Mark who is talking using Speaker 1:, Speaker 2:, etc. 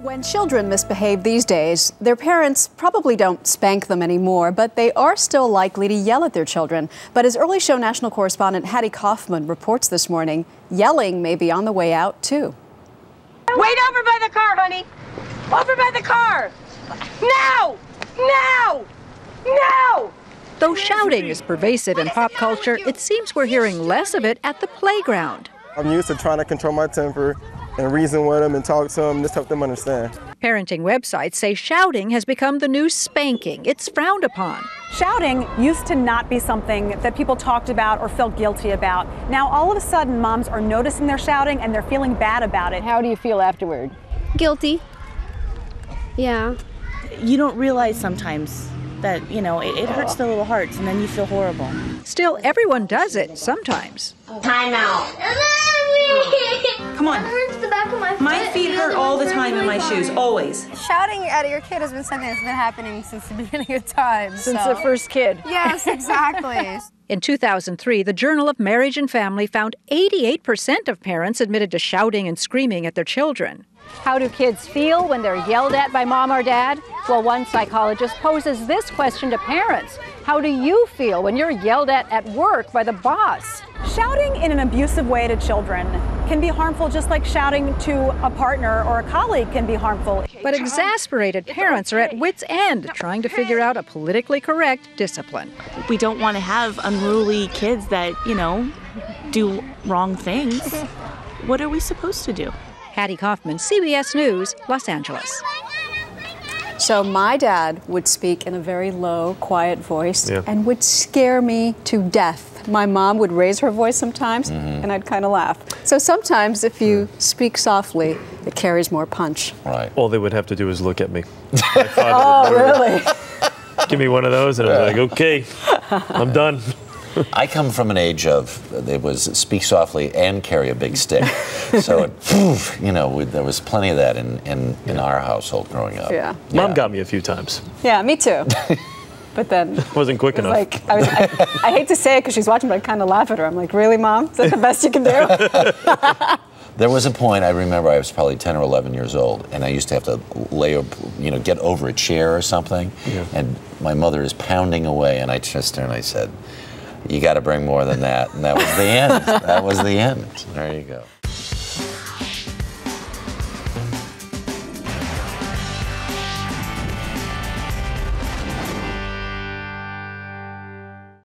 Speaker 1: When children misbehave these days, their parents probably don't spank them anymore, but they are still likely to yell at their children. But as Early Show national correspondent Hattie Kauffman reports this morning, yelling may be on the way out, too.
Speaker 2: Wait over by the car, honey. Over by the car. Now! Now! Now!
Speaker 3: Though shouting is pervasive in pop culture, it seems we're hearing less of it at the playground.
Speaker 4: I'm used to trying to control my temper and reason with them and talk to them, just help them understand.
Speaker 3: Parenting websites say shouting has become the new spanking. It's frowned upon.
Speaker 5: Shouting used to not be something that people talked about or felt guilty about. Now all of a sudden moms are noticing they're shouting and they're feeling bad about it.
Speaker 6: How do you feel afterward?
Speaker 7: Guilty. Yeah.
Speaker 8: You don't realize sometimes that, you know, it hurts the little hearts and then you feel horrible.
Speaker 3: Still, everyone does it sometimes.
Speaker 2: Time out.
Speaker 9: Come on.
Speaker 7: That hurts the back of my foot.
Speaker 9: My feet hurt all the time in my shoes, always.
Speaker 10: Shouting at your kid has been something that's been happening since the beginning of time.
Speaker 6: Since the first kid.
Speaker 10: Yes, exactly.
Speaker 3: In 2003, the Journal of Marriage and Family found 88% of parents admitted to shouting and screaming at their children.
Speaker 6: How do kids feel when they're yelled at by mom or dad? Well, one psychologist poses this question to parents. How do you feel when you're yelled at work by the boss?
Speaker 5: Shouting in an abusive way to children can be harmful, just like shouting to a partner or a colleague can be harmful.
Speaker 3: But exasperated parents are at wits' end trying to figure out a politically correct discipline.
Speaker 8: We don't want to have unruly kids that, you know, do wrong things. What are we supposed to do?
Speaker 3: Hattie Kauffman, CBS News, Los Angeles.
Speaker 1: So my dad would speak in a very low, quiet voice and would scare me to death. My mom would raise her voice sometimes, and I'd kind of laugh. So sometimes if you speak softly, it carries more punch.
Speaker 11: Right.
Speaker 12: All they would have to do is look at me.
Speaker 1: Oh, really?
Speaker 12: Give me one of those, and I'm like, okay, I'm done.
Speaker 11: I come from an age of, it was speak softly and carry a big stick. So, you know, there was plenty of that in our household growing up.
Speaker 1: Yeah.
Speaker 12: Mom got me a few times.
Speaker 1: Yeah, me too. But then
Speaker 12: wasn't quick enough.
Speaker 1: Like, I hate to say it because she's watching, but I kind of laugh at her. I'm like, really, Mom? Is that the best you can do?
Speaker 11: There was a point, I remember I was probably 10 or 11 years old, and I used to have to get over a chair or something, and my mother is pounding away, and I just turned and I said, you got to bring more than that. And that was the end. That was the end. There you go.